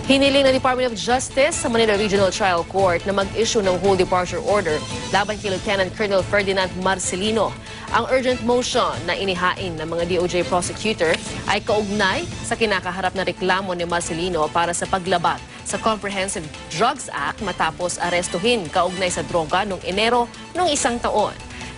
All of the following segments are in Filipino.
Hiniling ng Department of Justice sa Manila Regional Trial Court na mag-issue ng whole departure order laban kay Lieutenant Colonel Ferdinand Marcelino. Ang urgent motion na inihain ng mga DOJ prosecutor ay kaugnay sa kinakaharap na reklamo ni Marcelino para sa paglabag sa Comprehensive Drugs Act matapos arestuhin kaugnay sa droga noong Enero noong isang taon.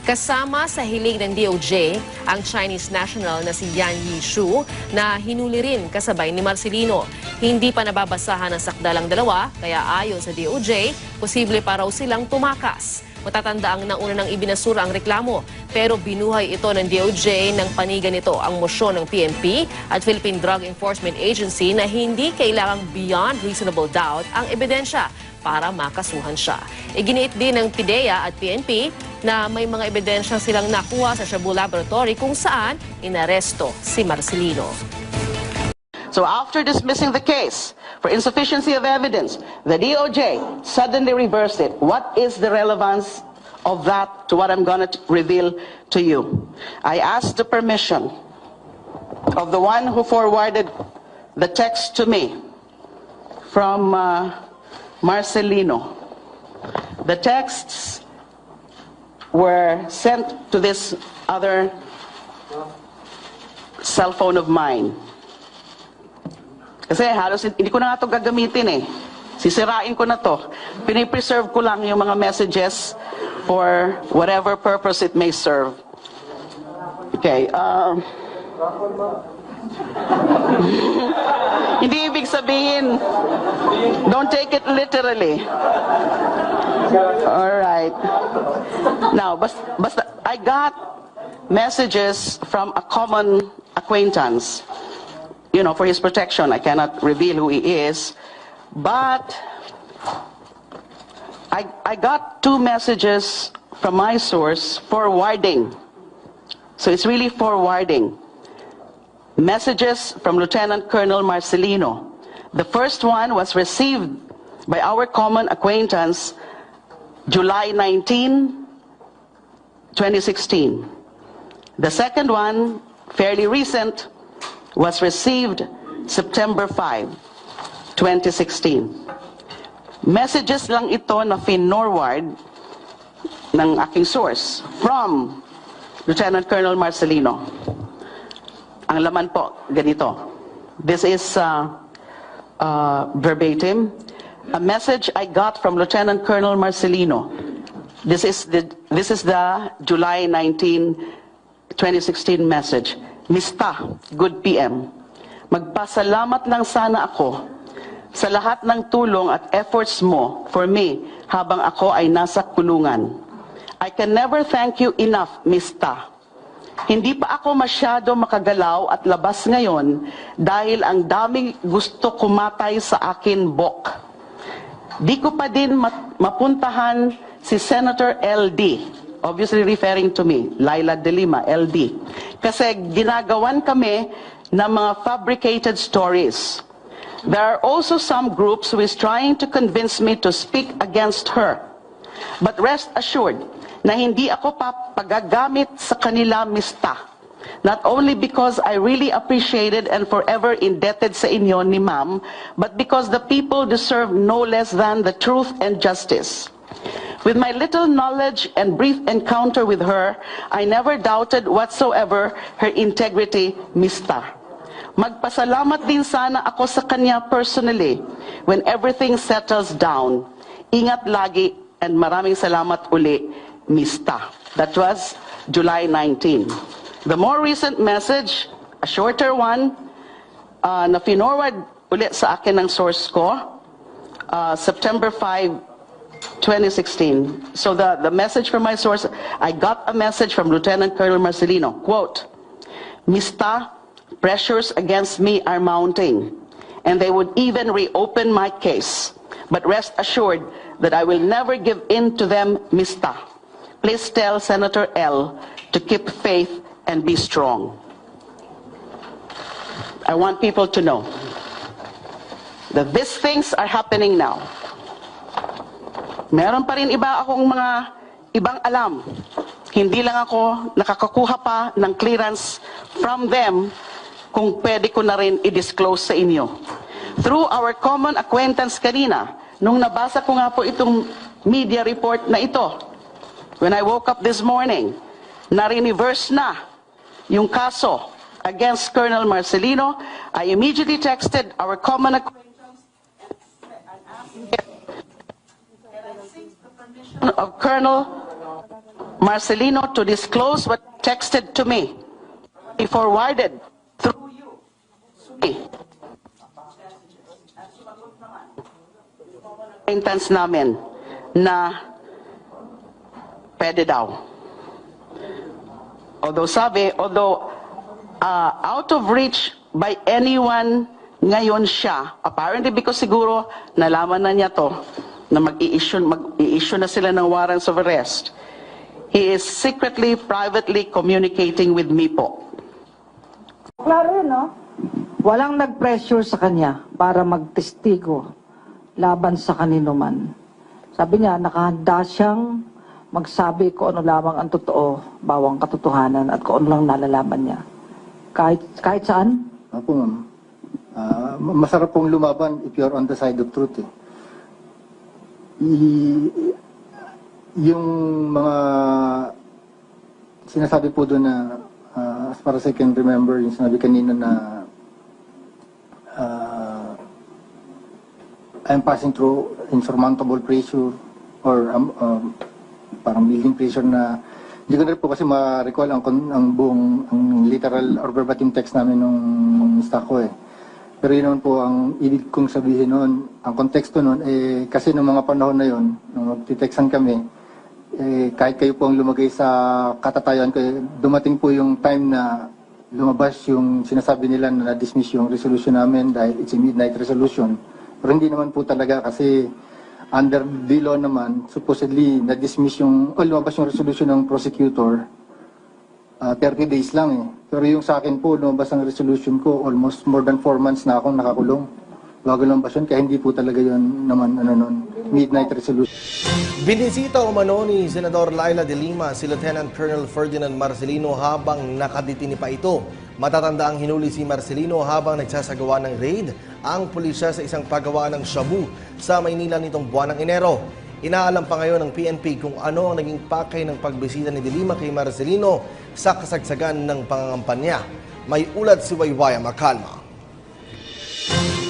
Kasama sa hiling ng DOJ ang Chinese national na si Yan Yishu na hinuli rin kasabay ni Marcelino. Hindi pa nababasahan ng sakdalang dalawa, kaya ayon sa DOJ, posible pa raw silang tumakas. Matatandaang nauna nang ibinasura ang reklamo, pero binuhay ito ng DOJ ng panigan nito ang mosyon ng PNP at Philippine Drug Enforcement Agency na hindi kailangang beyond reasonable doubt ang ebidensya para makasuhan siya. Iginiit din ng PIDEA at PNP na may mga ebidensyang silang nakuha sa Shabu Laboratory kung saan inaresto si Marcelino. So after dismissing the case for insufficiency of evidence, the DOJ suddenly reversed it. What is the relevance of that to what I'm going to reveal to you? I asked the permission of the one who forwarded the text to me from Marcelino. The texts were sent to this other cell phone of mine. Kasi halos hindi ko na nga ito gagamitin eh. Sisirain ko na to. Pinipreserve ko lang yung mga messages for whatever purpose it may serve. Okay. Hindi ibig sabihin, don't take it literally. Alright. Now, basta, I got messages from a common acquaintance. You know, for his protection, I cannot reveal who he is. But I got two messages from my source forwarding. So it's really forwarding. Messages from Lieutenant Colonel Marcelino. The first one was received by our common acquaintance July 19, 2016. The second one, fairly recent, was received September 5, 2016. Messages lang ito na finorward ng aking source from Lieutenant Colonel Marcelino. Ang laman po, ganito. This is verbatim. A message I got from Lieutenant Colonel Marcelino. This is the July 19, 2016 message. Mista, good PM. Magpasalamat lang sana ako sa lahat ng tulong at efforts mo for me habang ako ay nasa kulungan. I can never thank you enough, Mista. Hindi pa ako masyado makagalaw at labas ngayon dahil ang daming gusto kumatay sa akin, Bok. Di ko pa din mapuntahan si Senator LD, obviously referring to me, Laila De Lima, LD. Kasi ginagawan kami ng mga fabricated stories. There are also some groups who is trying to convince me to speak against her. But rest assured na hindi ako pagagamit sa kanila, Mista. Not only because I really appreciated and forever indebted sa inyo ni Ma'am, but because the people deserve no less than the truth and justice. With my little knowledge and brief encounter with her, I never doubted whatsoever her integrity, Mista. Magpasalamat din sana ako sa kanya personally when everything settles down. Ingat lagi and maraming salamat uli, Mista. That was July 19. The more recent message, a shorter one, na finorward ulit sa akin ng source ko, September 5, 2016. So the message from my source, I got a message from Lieutenant Colonel Marcelino, quote, Mista, pressures against me are mounting, and they would even reopen my case. But rest assured that I will never give in to them, Mista. Please tell Senator L to keep faith and be strong. I want people to know that these things are happening now. Meron pa rin iba akong mga ibang alam. Hindi lang ako nakakakuha pa ng clearance from them kung pwede ko na rin i-disclose sa inyo. through our common acquaintance kanina, nung nabasa ko nga po itong media report na ito, when I woke up this morning, na-reverse na yung kaso against Colonel Marcelino, I immediately texted our common acquaintance of Colonel Marcelino to disclose what he texted to me. He forwarded through you. Acquaintance namin na pwede daw. Although out of reach by anyone ngayon siya, apparently because siguro nalaman na niya to, na mag-i-issue na sila ng warrants of arrest, he is secretly, privately communicating with me po. Klaro yun, no? Walang nag-pressure sa kanya para magtestigo laban sa kanino man. Sabi niya, nakahanda siyang magsabi kung ano lamang ang totoo, bawang katotohanan, at kung ano lang nalalaman niya. Kahit saan? Opo, ma'am. Masarap pong lumaban if you're on the side of truth. Yung mga sinasabi po doon na as far as I can remember, yung sinabi kanina na I'm passing through insurmountable pressure or parang building pressure na hindi ko na rin po kasi ma-recall ang buong ang literal or verbatim text namin nung stock ko eh. Pero yun naman po ang ibig kong sabihin noon, ang konteksto noon eh kasi nung mga panahon na yun, nung magtitextan kami, kahit kayo po ang lumagay sa katatayuan ko, dumating po yung time na lumabas yung sinasabi nila na na-dismiss yung resolution namin dahil it's a midnight resolution. Pero hindi naman po talaga kasi under the law naman, supposedly na-dismiss lumabas yung resolution ng prosecutor, 30 days lang eh. Pero yung sa akin po, lumabas ang resolution ko, almost more than 4 months na akong nakakulong. Bago lumabas yun, kaya hindi po talaga yun naman, midnight resolution. Binisita umano ni Senador Laila de Lima si Lieutenant Colonel Ferdinand Marcelino habang nakadetini pa ito. Matatanda ang hinuli si Marcelino habang nagsasagawa ng raid ang pulisya sa isang paggawa ng shabu sa Maynila nitong buwan ng Enero. Inaalam pa ngayon ng PNP kung ano ang naging pakay ng pagbisita ni de Lima kay Marcelino sa kasagsagan ng pangangampanya. May ulat si Waywaya Makalma.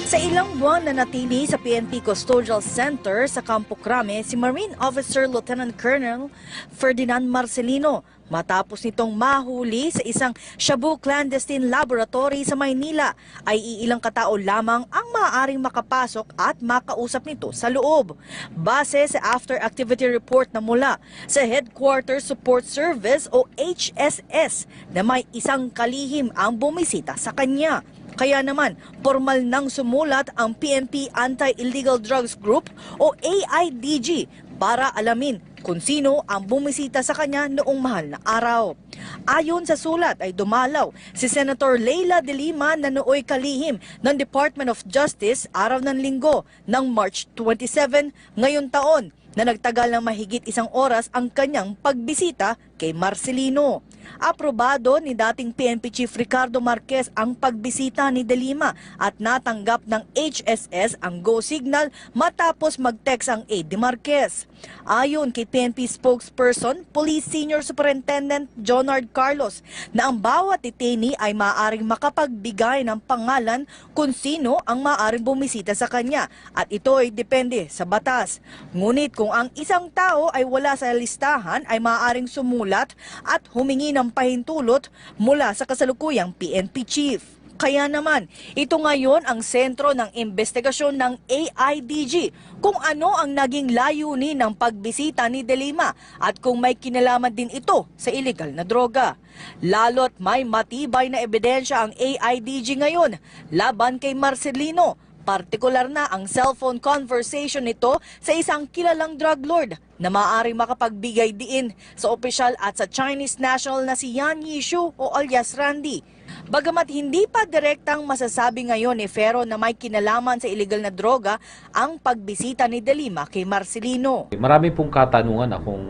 Sa ilang buwan na natili sa PNP Custodial Center sa Campo Crame si Marine Officer Lieutenant Colonel Ferdinand Marcelino matapos nitong mahuli sa isang shabu clandestine laboratory sa Maynila ay iilang katao lamang ang maaaring makapasok at makausap nito sa loob. Base sa after activity report na mula sa Headquarters Support Service o HSS na may isang kalihim ang bumisita sa kanya. Kaya naman, formal nang sumulat ang PNP Anti-Illegal Drugs Group o AIDG para alamin kung sino ang bumisita sa kanya noong mahal na araw. Ayon sa sulat ay dumalaw si Senator Laila de Lima na nooy kalihim ng Department of Justice araw ng Linggo ng March 27 ngayon taon na nagtagal ng mahigit 1 oras ang kanyang pagbisita kay Marcelino. Aprobado ni dating PNP Chief Ricardo Marquez ang pagbisita ni de Lima at natanggap ng HSS ang go signal matapos mag-text ang aide ni Marquez. Ayon kay PNP spokesperson, Police Senior Superintendent Jonard Carlos, na ang bawat detainee ay maaaring makapagbigay ng pangalan kung sino ang maaaring bumisita sa kanya at ito ay depende sa batas. Ngunit kung ang isang tao ay wala sa listahan ay maaaring sumulat at humingi ng pahintulot mula sa kasalukuyang PNP Chief. Kaya naman, ito ngayon ang sentro ng investigasyon ng AIDG kung ano ang naging layunin ng pagbisita ni de Lima at kung may kinalaman din ito sa illegal na droga. Lalo't may matibay na ebidensya ang AIDG ngayon laban kay Marcelino. Partikular na ang cellphone conversation nito sa isang kilalang drug lord na maaaring makapagbigay diin sa opisyal at sa Chinese national na si Yan Yishu o alias Randy. Bagamat hindi pa direktang masasabi ngayon ni Ferro na may kinalaman sa illegal na droga ang pagbisita ni de Lima kay Marcelino. Marami pong katanungan akong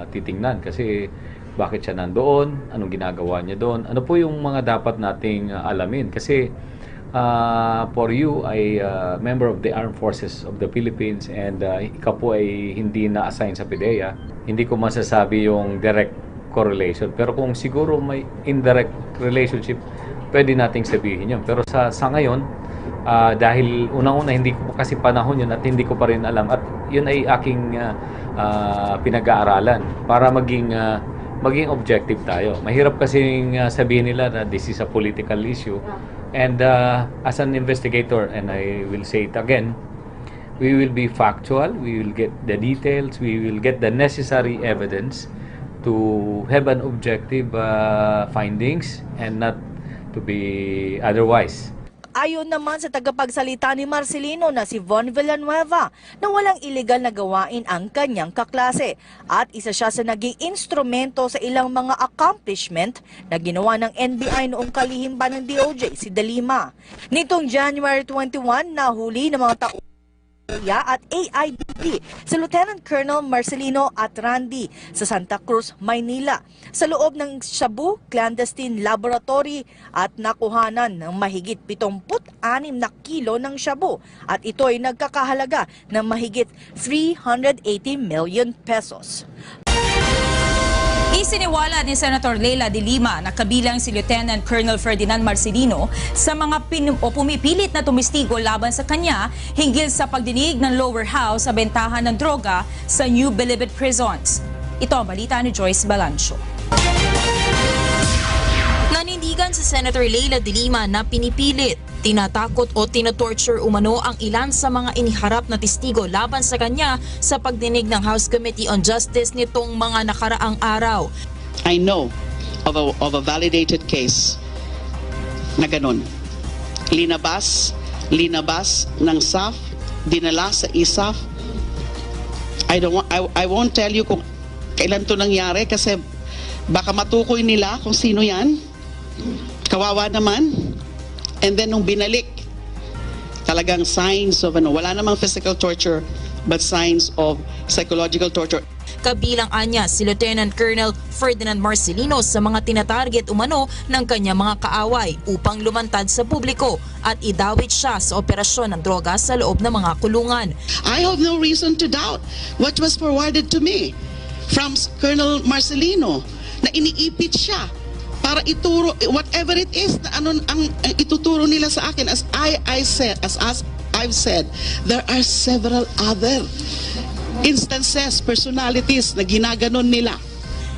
titingnan kasi bakit siya nandoon, anong ginagawa niya doon, ano po yung mga dapat nating alamin kasi for you ay member of the Armed Forces of the Philippines and ikaw po ay hindi na-assign sa PIDEA, hindi ko masasabi yung direct correlation. Pero kung siguro may indirect relationship, pwede nating sabihin yun. Pero sa ngayon, dahil unang-una hindi ko kasi panahon yun at hindi ko pa rin alam at yun ay aking pinag-aaralan para maging objective tayo. Mahirap kasing sabihin nila na this is a political issue. And as an investigator, and I will say it again, we will be factual, we will get the details, we will get the necessary evidence to have an objective findings and not to be otherwise. Ayon naman sa tagapagsalita ni Marcelino na si Von Villanueva na walang iligal na gawain ang kanyang kaklase at isa siya sa naging instrumento sa ilang mga accomplishment na ginawa ng NBI noong kalihimban ng DOJ si De Lima. Nitong January 21, nahuli ng mga tao at AIBD si Lieutenant Colonel Marcelino Atrandi sa Santa Cruz, Maynila sa loob ng Shabu Clandestine Laboratory at nakuhanan ng mahigit 76 na kilo ng shabu at ito ay nagkakahalaga ng mahigit 380 million pesos. Isiniwala ni Senator Leila de Lima na kabilang si Lieutenant Colonel Ferdinand Marcelino sa mga pumipilit na tumistigo laban sa kanya hinggil sa pagdinig ng lower house sa bentahan ng droga sa New Bilibid prisons. Ito ang balita ni Joyce Balancho. Nanindigan si Senator Leila de Lima na pinipilit, tinatakot o tinatorture umano ang ilan sa mga iniharap na testigo laban sa kanya sa pagdinig ng House Committee on Justice nitong mga nakaraang araw. I know of a validated case na ganun. Linabas ng SAF, dinala sa ISAF. I won't tell you kung kailan to nangyari kasi baka matukoy nila kung sino yan. Kawawa naman. And then nung binalik, talagang signs of wala namang physical torture but signs of psychological torture. Kabilang anya si Lieutenant Colonel Ferdinand Marcelino sa mga tinatarget umano ng kanyang mga kaaway upang lumantad sa publiko at idawit siya sa operasyon ng droga sa loob ng mga kulungan. I have no reason to doubt what was forwarded to me from Colonel Marcelino na iniipit siya para ituro whatever it is na ang ituturo nila sa akin. As I've said, there are several other instances, personalities na ginaganon nila.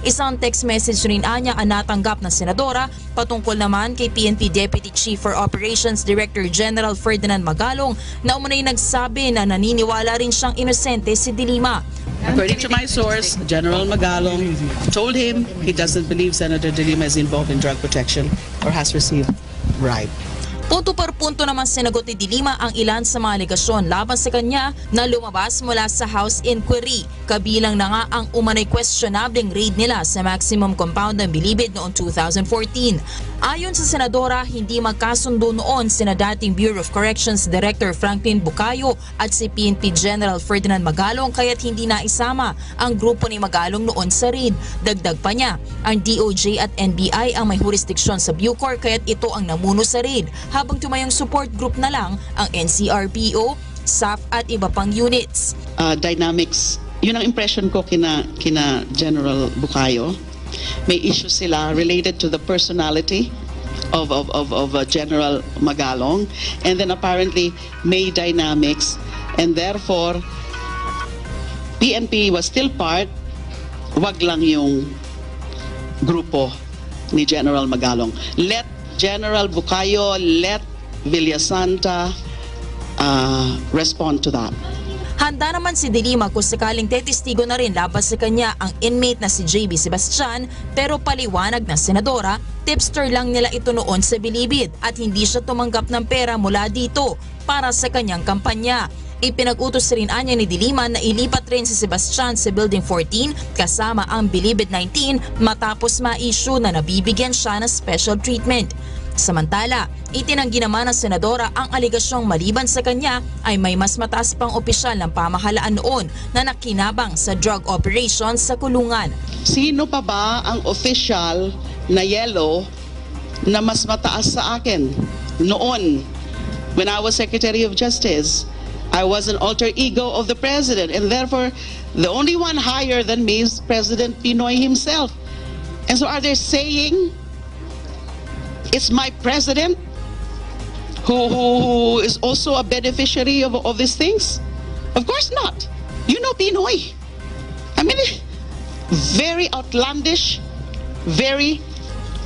Isang text message rin anya ang natanggap ng senadora patungkol naman kay PNP Deputy Chief for Operations Director General Ferdinand Magalong na umunay nagsabi na naniniwala rin siyang inosente si De Lima. According to my source, General Magalong told him he doesn't believe Senator De Lima is involved in drug protection or has received bribe. Punto per punto naman sinagot ni De Lima ang ilan sa mga alegasyon laban sa kanya na lumabas mula sa House Inquiry. Kabilang na nga ang umanay questionableng raid nila sa maximum compound ng Bilibid noong 2014. Ayon sa senadora, hindi magkasundo noon sina dating Bureau of Corrections Director Franklin Bucayo at si PNP General Ferdinand Magalong kaya't hindi naisama ang grupo ni Magalong noon sa raid. Dagdag pa niya, ang DOJ at NBI ang may jurisdiksyon sa Bucor kaya't ito ang namuno sa raid, habang tumayong support group na lang ang NCRPO, SAF at iba pang units. Dynamics, yun ang impression ko kina General Bucayo. May issues sila related to the personality of General Magalong, and then apparently may dynamics, and therefore PNP was still part, wag lang yung grupo ni General Magalong. Let General Bucayo, let Villasanta respond to that. Handa naman si De Lima kung sakaling tetestigo na rin laban sa kanya ang inmate na si JB Sebastian, pero paliwanag ng senadora, tipster lang nila ito noon sa Bilibid at hindi siya tumanggap ng pera mula dito para sa kanyang kampanya. Ipinag-utos rin anya ni De Lima na ilipat rin si Sebastian sa Building 14 kasama ang Bilibid 19 matapos ma-issue na nabibigyan siya ng special treatment. Samantala, itinanggi naman ng senadora ang aligasyong maliban sa kanya ay may mas mataas pang opisyal ng pamahalaan noon na nakinabang sa drug operations sa kulungan. Sino pa ba ang official na yellow na mas mataas sa akin noon when I was Secretary of Justice. I was an alter ego of the President, and therefore, the only one higher than me is President Pinoy himself. And so are they saying it's my President who is also a beneficiary of these things? Of course not. You know Pinoy. I mean, very outlandish, very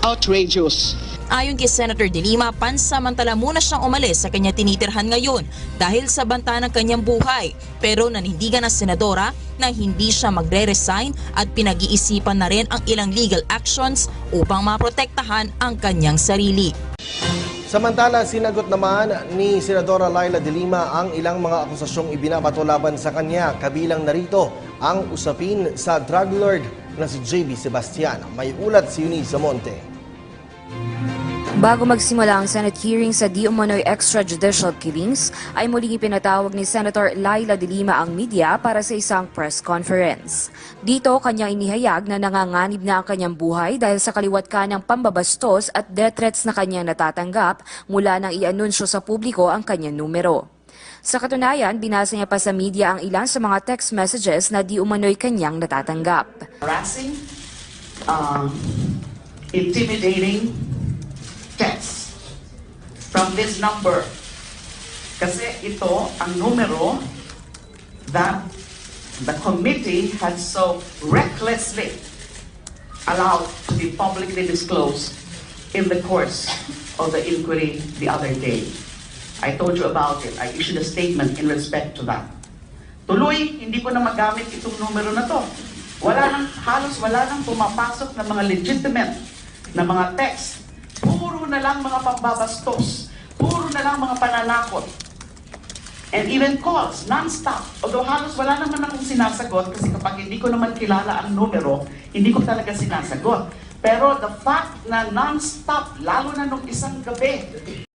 outrageous. Ayon kay Senator De Lima, pansamantala muna siyang umalis sa kanya tinitirhan ngayon dahil sa banta ng kanyang buhay. Pero nanindigan ng senadora na hindi siya magre-resign at pinag-iisipan na rin ang ilang legal actions upang maprotektahan ang kanyang sarili. Samantala, sinagot naman ni Senadora Laila De Lima ang ilang mga akusasyong ibinabato laban sa kanya. Kabilang narito ang usapin sa drug lord na si JB Sebastian. May ulat si Eunice Monte. Bago magsimula ang Senate hearing sa di umano'y extrajudicial killings, ay muling ipinatawag ni Senator Laila De Lima ang media para sa isang press conference. Dito, kanya inihayag na nanganganib na ang kanyang buhay dahil sa kaliwat kanang pambabastos at death threats na kanyang natatanggap mula nang i-anunsyo sa publiko ang kanyang numero. Sa katunayan, binasa niya pa sa media ang ilan sa mga text messages na di umano'y kanyang natatanggap. Harassing, intimidating text from this number. Kasi ito ang numero that the committee had so recklessly allowed to be publicly disclosed in the course of the inquiry the other day. I told you about it. I issued a statement in respect to that. Tuloy, hindi ko na magamit itong numero na to. Halos wala nang pumapasok na mga legitimate na mga text. Puro na lang mga pambabastos. Puro na lang mga pananakot. And even calls, non-stop. Although halos wala naman akong sinasagot kasi kapag hindi ko naman kilala ang numero, hindi ko talaga sinasagot. Pero the fact na non-stop, lalo na nung isang gabi,